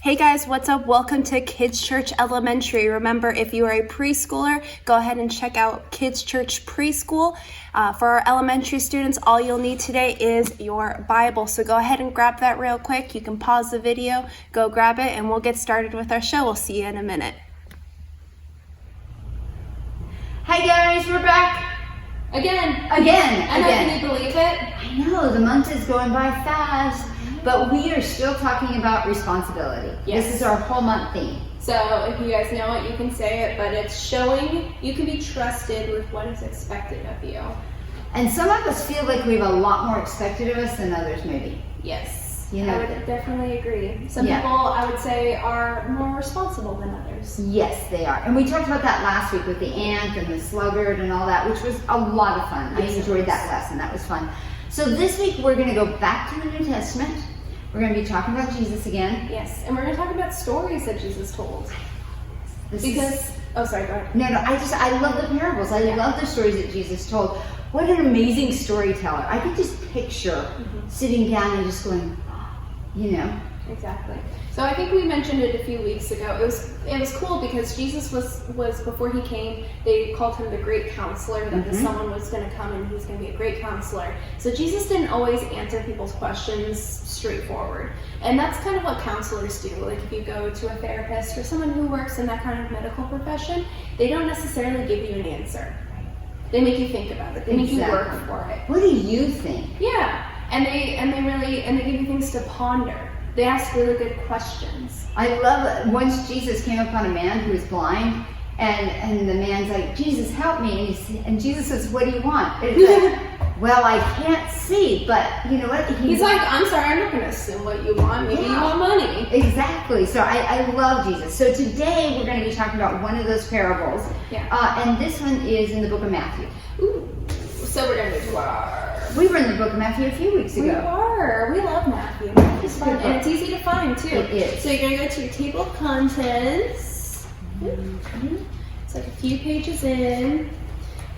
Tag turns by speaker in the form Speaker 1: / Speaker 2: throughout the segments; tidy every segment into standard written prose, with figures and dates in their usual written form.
Speaker 1: Hey guys, what's up? Welcome to Kids Church Elementary. Remember, if you are a preschooler, go ahead and check out Kids Church Preschool. For our elementary students, all you'll need today is your Bible. So go ahead and grab that real quick. You can pause the video, go grab it, and we'll get started with our show. We'll see you in a minute.
Speaker 2: Hey guys, we're back.
Speaker 1: Again.
Speaker 2: Can
Speaker 1: you believe it?
Speaker 2: I know, the month is going by fast, but we are still talking about responsibility.
Speaker 1: Yes.
Speaker 2: This is our whole month theme.
Speaker 1: So if you guys know it, you can say it, but it's showing you can be trusted with what is expected of you.
Speaker 2: And some of us feel like we have a lot more expected of us than others maybe.
Speaker 1: Yes.
Speaker 2: You know,
Speaker 1: I would definitely agree. Some people, I would say, are more responsible than others.
Speaker 2: Yes, they are. And we talked about that last week with the ant and the sluggard and all that, which was a lot of fun.
Speaker 1: Yes,
Speaker 2: I enjoyed that lesson. That was fun. So this week we're going to go back to the New Testament. We're going to be talking about Jesus again.
Speaker 1: Yes, and we're going to talk about stories that Jesus told. Oh, sorry, go ahead.
Speaker 2: No, I love the parables. I love the stories that Jesus told. What an amazing storyteller. I could just picture sitting down and just going, you know.
Speaker 1: Exactly. So I think we mentioned it a few weeks ago. It was cool because Jesus was before he came, they called him the great counselor, that someone was going to come and he's going to be a great counselor. So Jesus didn't always answer people's questions straightforward. And that's kind of what counselors do. Like if you go to a therapist or someone who works in that kind of medical profession, they don't necessarily give you an answer. They make you think about it. They make you work for it.
Speaker 2: What do you think?
Speaker 1: Yeah. And they give you things to ponder. They ask really good questions.
Speaker 2: I love it. Once Jesus came upon a man who was blind, and the man's like, Jesus, help me. And Jesus says, what do you want? And it's like, well, I can't see, but you know what?
Speaker 1: He's like, I'm sorry, I'm not going to assume what you want. Maybe you want money.
Speaker 2: Exactly. So I love Jesus. So today we're going to be talking about one of those parables.
Speaker 1: Yeah.
Speaker 2: And this one is in the book of Matthew.
Speaker 1: Ooh. So we're going to do
Speaker 2: We were in the book of Matthew a few weeks ago.
Speaker 1: We were. We love Matthew. Matthew's fun, and it's easy to find too.
Speaker 2: It is.
Speaker 1: So you're going to go to your table of contents. It's like a few pages in.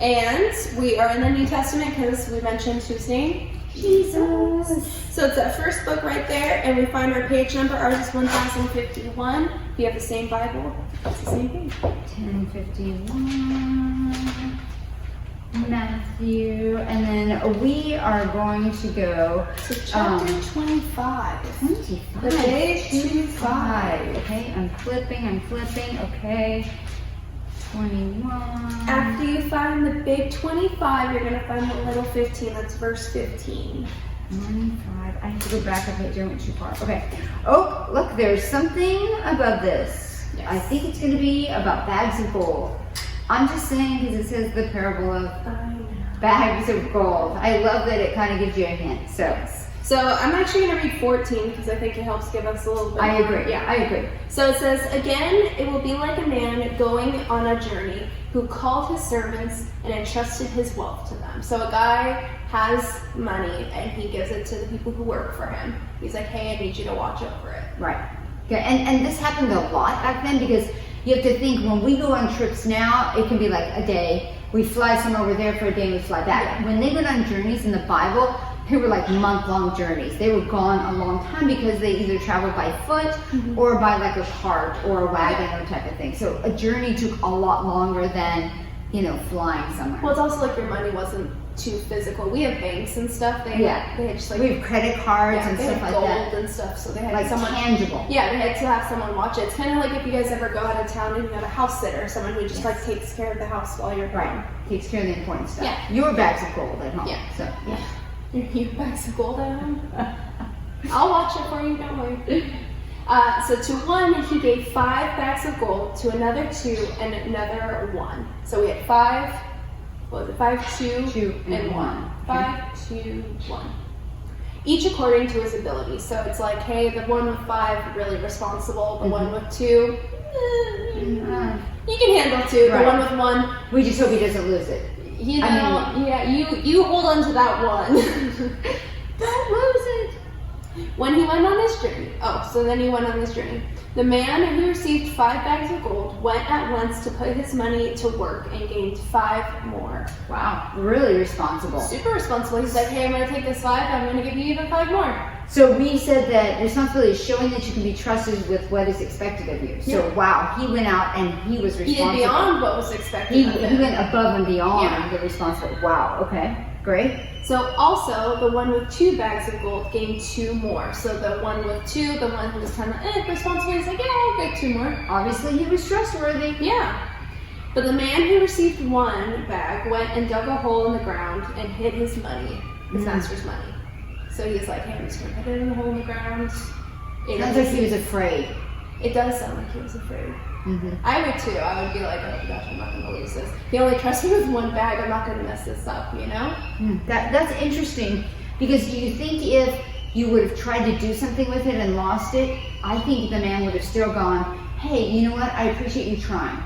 Speaker 1: And we are in the New Testament because we mentioned whose name? Jesus. So it's that first book right there, and we find our page number. Ours is 1051. If you have the same Bible, it's the same page.
Speaker 2: 1051. Matthew, and then we are going to go
Speaker 1: to chapter 25.
Speaker 2: 25.
Speaker 1: The big 25.
Speaker 2: Okay, I'm flipping. Okay, 21.
Speaker 1: After you find the big 25, you're going to find the little 15. That's verse 15.
Speaker 2: 25. I have to go back a page. I went too far. Okay. Oh, look, there's something above this.
Speaker 1: Yes.
Speaker 2: I think it's going to be about bags of gold. I'm just saying because it says the parable of bags of gold. I love that it kind of gives you a hint. So
Speaker 1: I'm actually going to read 14 because I think it helps give us a little bit.
Speaker 2: I agree. Yeah, I agree.
Speaker 1: So it says, again, it will be like a man going on a journey who called his servants and entrusted his wealth to them. So a guy has money and he gives it to the people who work for him. He's like, hey, I need you to watch over it.
Speaker 2: Right. Okay. And this happened a lot back then because you have to think when we go on trips now, it can be like a day. We fly somewhere, we're there for a day, and we fly back. When they went on journeys in the Bible, they were like month-long journeys. They were gone a long time because they either traveled by foot or by like a cart or a wagon or type of thing. So a journey took a lot longer than, flying somewhere.
Speaker 1: Well, it's also like your money wasn't too physical. We have banks and stuff. They had just like
Speaker 2: we have credit cards and stuff like
Speaker 1: gold
Speaker 2: that.
Speaker 1: And stuff. So they had
Speaker 2: like
Speaker 1: someone
Speaker 2: tangible.
Speaker 1: Yeah, they had to have someone watch it. It's kind of like if you guys ever go out of town and you have a house sitter, someone who just like takes care of the house while you're gone.
Speaker 2: Takes care of the important stuff.
Speaker 1: Yeah.
Speaker 2: Your bags of gold at home.
Speaker 1: Yeah.
Speaker 2: So
Speaker 1: Your bags of gold at home. I'll watch it for you. Don't worry. So to one he gave 5 bags of gold, to another 2, and another 1. So we had 5. What was it? 5, 2, and 1. 5, 2, 1. Each according to his ability. So it's like, hey, the one with 5 really responsible. The one with 2, you can handle 2. The one with 1,
Speaker 2: we just hope he doesn't lose it.
Speaker 1: You hold on to that 1.
Speaker 2: Don't lose it.
Speaker 1: When he went on his journey. So then he went on this journey. The man who received 5 bags of gold went at once to put his money to work and gained 5 more.
Speaker 2: Wow, really responsible.
Speaker 1: Super responsible. He's like, hey, I'm going to take this 5, I'm going to give you even 5 more.
Speaker 2: So we said that responsibility is showing that you can be trusted with what is expected of you. So wow, he went out and he was responsible.
Speaker 1: He did beyond what was expected
Speaker 2: He
Speaker 1: of him.
Speaker 2: went above and beyond the responsibility. Wow, okay, great.
Speaker 1: So also, the one with 2 bags of gold gained 2 more. So the one with 2, the one who was kind of responsible, he's like, yeah, I'll get 2 more.
Speaker 2: Obviously he was trustworthy.
Speaker 1: Yeah. But the man who received 1 bag went and dug a hole in the ground and hid his money, his master's money. So he's like, hey, I'm just going to put it in the hole in the ground.
Speaker 2: Sounds like he was afraid.
Speaker 1: It does sound like he was afraid.
Speaker 2: Mm-hmm.
Speaker 1: I would too. I would be like, oh gosh, I'm not going to lose this. He only trusts me with 1 bag. I'm not going to mess this up, you know?
Speaker 2: That's interesting, because do you think if you would have tried to do something with it and lost it, I think the man would have still gone, hey, you know what? I appreciate you trying.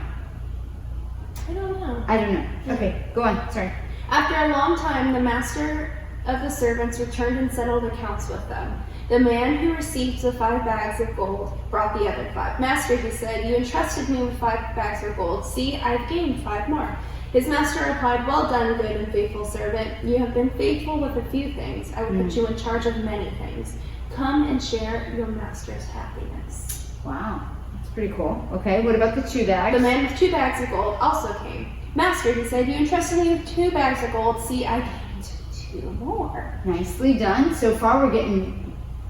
Speaker 1: I don't know.
Speaker 2: I don't know. Okay, go on. Sorry.
Speaker 1: After a long time, the master of the servants returned and settled accounts with them. The man who received the 5 bags of gold brought the other 5. Master, he said, you entrusted me with 5 bags of gold. See, I've gained 5 more. His master replied, well done, good and faithful servant. You have been faithful with a few things. I will put you in charge of many things. Come and share your master's happiness.
Speaker 2: Wow, that's pretty cool. Okay, what about the 2 bags?
Speaker 1: The man with 2 bags of gold also came. Master, he said, you entrusted me with 2 bags of gold. See, I gained 2 more.
Speaker 2: Nicely done. So far we're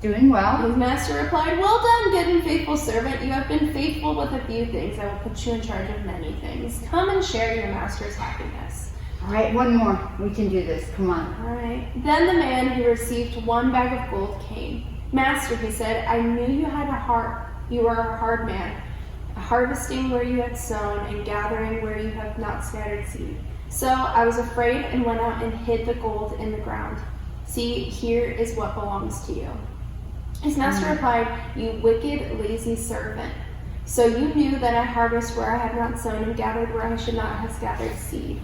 Speaker 2: doing well.
Speaker 1: His master replied, well done, good and faithful servant. You have been faithful with a few things. I will put you in charge of many things. Come and share your master's happiness.
Speaker 2: All right, one more. We can do this. Come on.
Speaker 1: All right. Then the man who received 1 bag of gold came. Master, he said, I knew you had a heart. You were a hard man, harvesting where you had sown and gathering where you have not scattered seed. So I was afraid and went out and hid the gold in the ground. See, here is what belongs to you. His master replied, you wicked, lazy servant. So you knew that I harvest where I had not sown and gathered where I should not have scattered seed.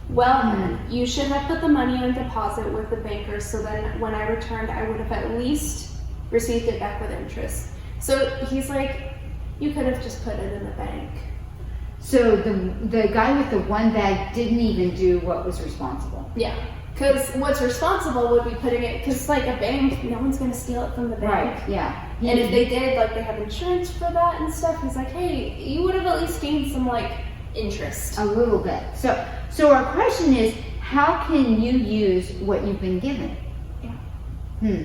Speaker 1: Well then, you should have put the money on deposit with the bankers, so then when I returned, I would have at least received it back with interest. So he's like, you could have just put it in the bank.
Speaker 2: So the guy with the 1 bag didn't even do what was responsible.
Speaker 1: Yeah. Because what's responsible would be putting it, because like a bank, no one's going to steal it from the bank.
Speaker 2: Right, yeah.
Speaker 1: And if they did, like they have insurance for that and stuff, he's like, hey, you would have at least gained some like interest.
Speaker 2: A little bit. So our question is, how can you use what you've been given?
Speaker 1: Yeah.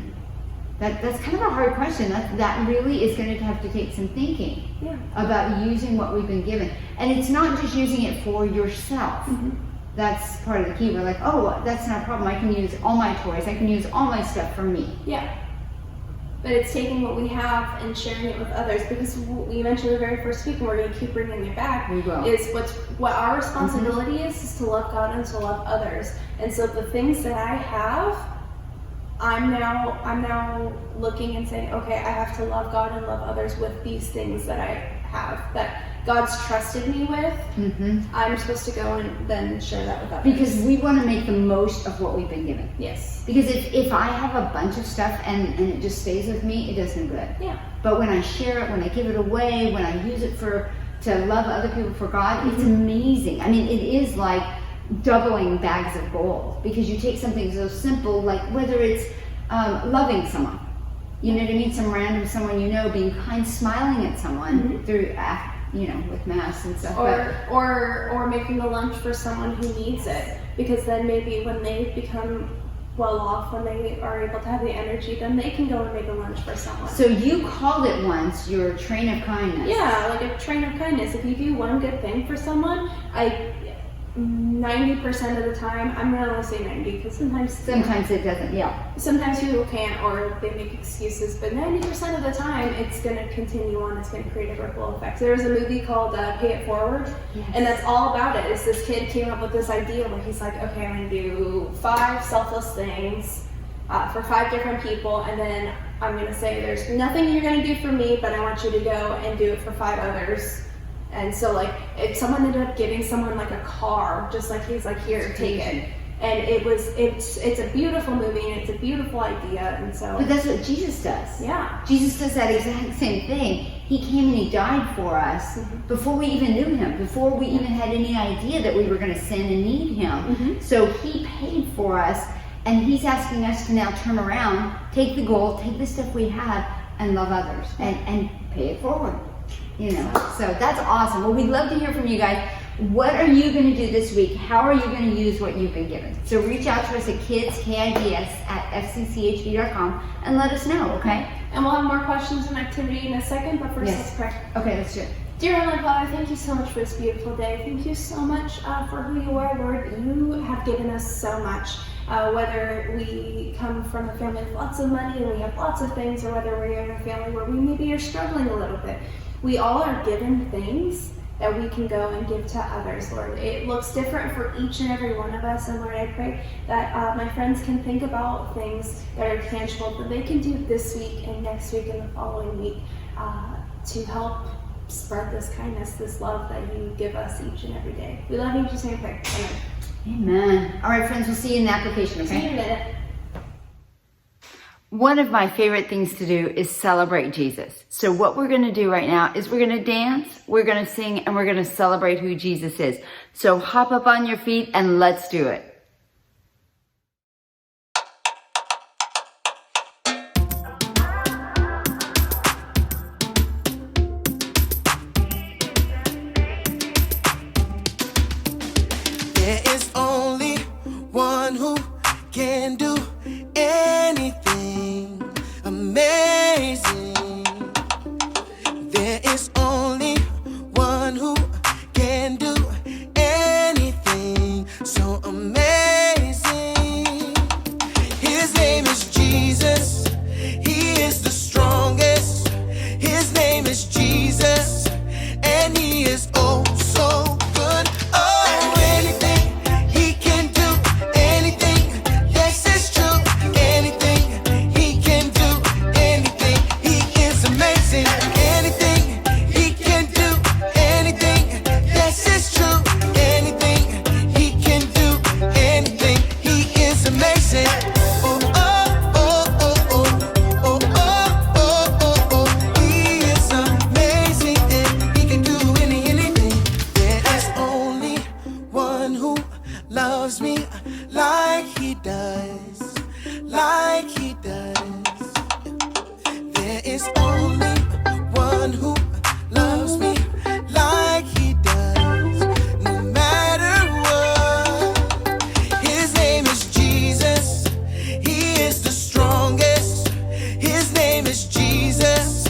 Speaker 2: That's kind of a hard question. That really is going to have to take some thinking about using what we've been given. And it's not just using it for yourself. That's part of the key. We're like, oh, that's not a problem. I can use all my toys. I can use all my stuff for me.
Speaker 1: Yeah. But it's taking what we have and sharing it with others, because we mentioned the very first week, and we're going to keep bringing it back,
Speaker 2: We will.
Speaker 1: is what our responsibility is to love God and to love others. And so the things that I have, I'm now looking and saying, okay, I have to love God and love others with these things that I have, that God's trusted me with. I'm supposed to go and then share that with others.
Speaker 2: Because we want to make the most of what we've been given.
Speaker 1: Yes.
Speaker 2: Because if I have a bunch of stuff and it just stays with me, it does no good.
Speaker 1: Yeah.
Speaker 2: But when I share it, when I give it away, when I use it to love other people for God, it's amazing. I mean, it is like doubling bags of gold, because you take something so simple, like whether it's loving someone, you know what I mean, someone you know, being kind, smiling at someone through with mass and stuff.
Speaker 1: Or making a lunch for someone who needs it, because then maybe when they become well off, when they are able to have the energy, then they can go and make a lunch for someone.
Speaker 2: So you called it once your train of kindness.
Speaker 1: Yeah, like a train of kindness. If you do one good thing for someone, 90% of the time, I'm not going to say 90, because sometimes
Speaker 2: it doesn't, yeah.
Speaker 1: Sometimes people can't, or they make excuses, but 90% of the time, it's going to continue on. It's going to create a ripple effect. There was a movie called Pay It Forward, and that's all about it. Is this kid came up with this idea where he's like, okay, I'm going to do 5 selfless things for 5 different people, and then I'm going to say there's nothing you're going to do for me, but I want you to go and do it for 5 others. And so like, if someone ended up giving someone like a car, just like he's like, here, take it. And it's a beautiful movie, and it's a beautiful idea, and so.
Speaker 2: But that's what Jesus does.
Speaker 1: Yeah.
Speaker 2: Jesus does that exact same thing. He came and he died for us before we even knew him, before we even had any idea that we were going to sin and need him. So he paid for us, and he's asking us to now turn around, take the gold, take the stuff we have, and love others, and pay it forward. You know, so that's awesome. Well, we'd love to hear from you guys. What are you going to do this week? How are you going to use what you've been given? So reach out to us at kids@fccHD.com and let us know, okay?
Speaker 1: And we'll have more questions and activity in a second, but first let's pray.
Speaker 2: Okay, let's do it.
Speaker 1: Dear Heavenly Father, thank you so much for this beautiful day. Thank you so much for who you are, Lord. You have given us so much. Whether we come from a family with lots of money and we have lots of things, or whether we're in a family where we maybe are struggling a little bit, we all are given things that we can go and give to others, Lord. It looks different for each and every one of us, and Lord, I pray that my friends can think about things that are tangible that they can do this week and next week and the following week to help spread this kindness, this love that you give us each and every day. We love you, just name prayer. Amen.
Speaker 2: Amen. All right, friends, we'll see you in the application, okay?
Speaker 1: See you in a minute.
Speaker 2: One of my favorite things to do is celebrate Jesus. So what we're going to do right now is we're going to dance, we're going to sing, and we're going to celebrate who Jesus is. So hop up on your feet and let's do it.
Speaker 3: There is only one who can do anything amazing. There is only one who can do anything so amazing. His name is Jesus. He is the strongest. His name is Jesus. And he is oh so good. Oh, anything he can do, anything. Yes, it's true. Anything he can do, anything. He is amazing. Anything he can do, anything. Yes, it's true. Anything he can do, anything. He is amazing. Oh, oh, oh, oh, oh, oh, oh, oh, oh, oh. He is amazing, and he can do anything. There is only one who loves me like he does, like he does. There is only one who loves me like he does, no matter what. His name is Jesus. He is the strongest. His name is Jesus,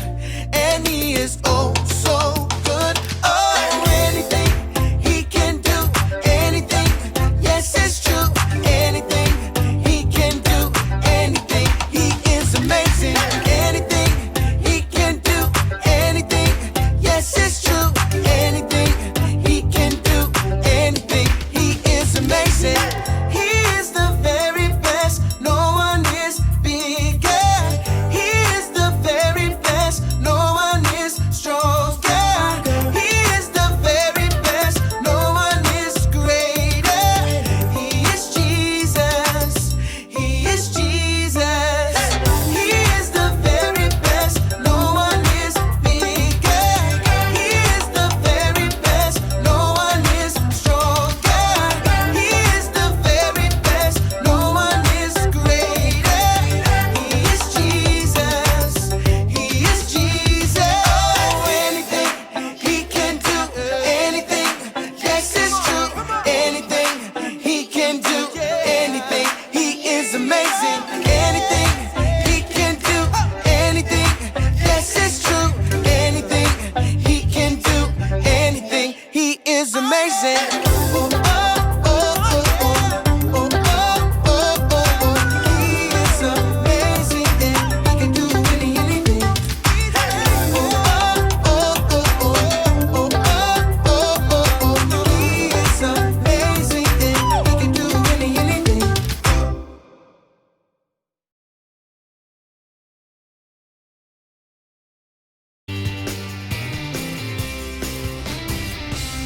Speaker 3: and he is oh so good. Oh, anything he can do, anything. Yes, it's true. Anything he can do, anything. He is amazing. Anything he can do, anything. Yes, it's true. Anything he can do, anything. He is amazing. He is the very best. No one is bigger. He is the very best. No one is stronger. He is the very best. No one is greater. He is Jesus. He is Jesus. He is the very best. No one is bigger. He is the very best. No one is stronger. He is the very best. No one is greater. He is Jesus. He is Jesus. Oh, anything he can do, anything. Yes, it's true. Anything he can do, anything. He is amazing. Anything he can do, anything. Yes, it's true. Anything he can do, anything. He is amazing. Oh, oh, oh, oh, oh, oh, oh, oh, oh, oh. He is amazing, and he can do anything. Oh, oh, oh, oh, oh, oh, oh, oh, oh. He is amazing, and he can do anything.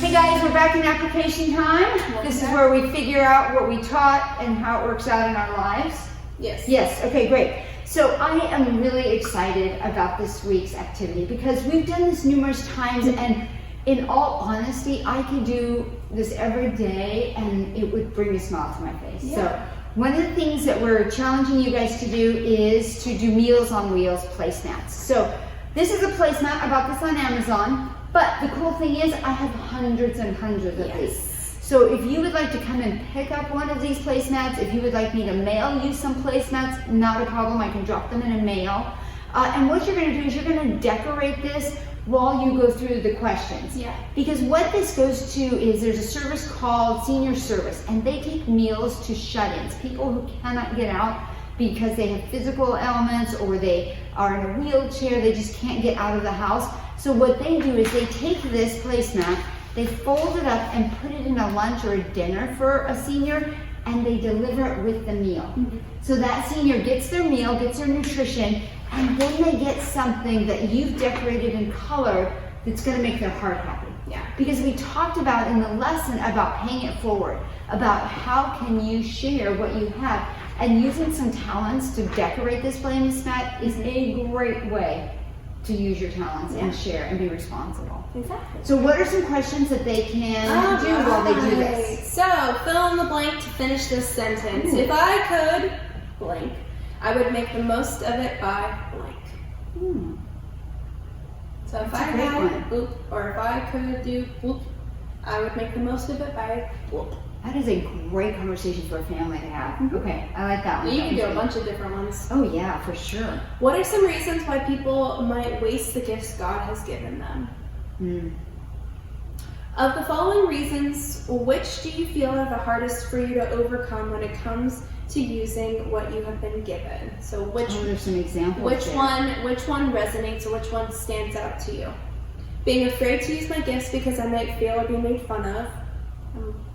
Speaker 2: Hey guys, we're back in application time. This is where we figure out what we taught and how it works out in our lives.
Speaker 1: Yes.
Speaker 2: Yes, okay, great. So I am really excited about this week's activity because we've done this numerous times, and in all honesty, I could do this every day and it would bring a smile to my face.
Speaker 1: Yeah.
Speaker 2: So one of the things that we're challenging you guys to do is to do Meals on Wheels placemats. So this is a placemat. I bought this on Amazon, but the cool thing is I have hundreds and hundreds of these. So if you would like to come and pick up one of these placemats, if you would like me to mail you some placemats, not a problem. I can drop them in a mail. And what you're going to do is you're going to decorate this while you go through the questions.
Speaker 1: Yeah.
Speaker 2: Because what this goes to is there's a service called Senior Service, and they take meals to shut-ins, people who cannot get out because they have physical ailments or they are in a wheelchair, they just can't get out of the house. So what they do is they take this placemat, they fold it up and put it in a lunch or a dinner for a senior, and they deliver it with the meal.
Speaker 1: Mm-hmm.
Speaker 2: So that senior gets their meal, gets their nutrition, and then they get something that you've decorated and colored that's going to make their heart happy.
Speaker 1: Yeah.
Speaker 2: Because we talked about in the lesson about paying it forward, about how can you share what you have, and using some talents to decorate this placemat is a great way to use your talents and share and be responsible.
Speaker 1: Exactly.
Speaker 2: So what are some questions that they can do while they do this?
Speaker 1: So, fill in the blank to finish this sentence. If I could, blank, I would make the most of it by blank. So if I had, whoop, or if I could do, whoop, I would make the most of it by whoop.
Speaker 2: That is a great conversation for a family to have. Okay, I like that one.
Speaker 1: You can do a bunch of different ones.
Speaker 2: Oh yeah, for sure.
Speaker 1: What are some reasons why people might waste the gifts God has given them? Of the following reasons, which do you feel are the hardest for you to overcome when it comes to using what you have been given? So which
Speaker 2: there's some examples.
Speaker 1: which one resonates or which one stands out to you? Being afraid to use my gifts because I might fail or be made fun of.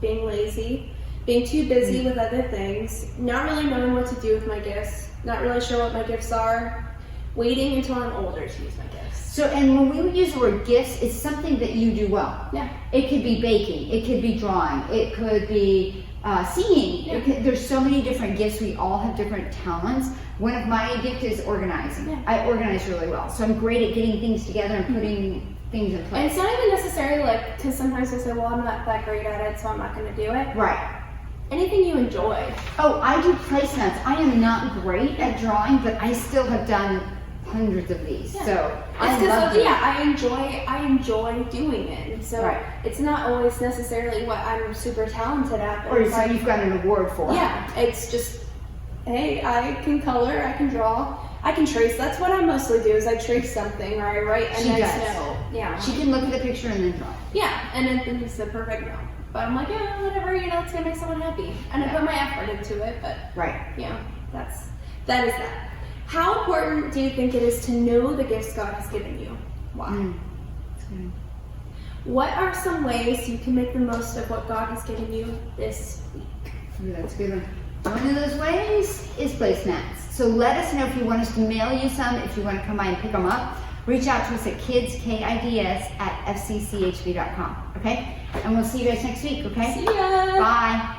Speaker 1: Being lazy, being too busy with other things, not really knowing what to do with my gifts, not really sure what my gifts are, waiting until I'm older to use my gifts.
Speaker 2: So, and when we use the word gifts, it's something that you do well.
Speaker 1: Yeah.
Speaker 2: It could be baking, it could be drawing, it could be singing.
Speaker 1: Yeah.
Speaker 2: There's so many different gifts. We all have different talents. One of my gifts is organizing. Yeah. I organize really well. So I'm great at getting things together and putting things in place.
Speaker 1: And it's not even necessarily like, because sometimes we'll say, well, I'm not that great at it, so I'm not going to do it.
Speaker 2: Right.
Speaker 1: Anything you enjoy.
Speaker 2: Oh, I do placemats. I am not great at drawing, but I still have done hundreds of these. Yeah. So I love it.
Speaker 1: Yeah, I enjoy doing it. And so it's not always necessarily what I'm super talented at. But
Speaker 2: or it's like you've got an award for.
Speaker 1: Yeah, it's just, hey, I can color, I can draw. I can trace. That's what I mostly do is I trace something or I write a nice note. Yeah.
Speaker 2: She can look at the picture and then draw.
Speaker 1: Yeah, and then it's the perfect note. But I'm like, yeah, whatever, it's gonna make someone happy. And I put my effort into it, but that is that. How important do you think it is to know the gifts God has given you? Why? What are some ways you can make the most of what God has given you this week?
Speaker 2: Ooh, that's a good one. One of those ways is placemats. So let us know if you want us to mail you some, if you want to come by and pick them up. Reach out to us at kids@fccchb.com, okay? And we'll see you guys next week, okay?
Speaker 1: See ya!
Speaker 2: Bye.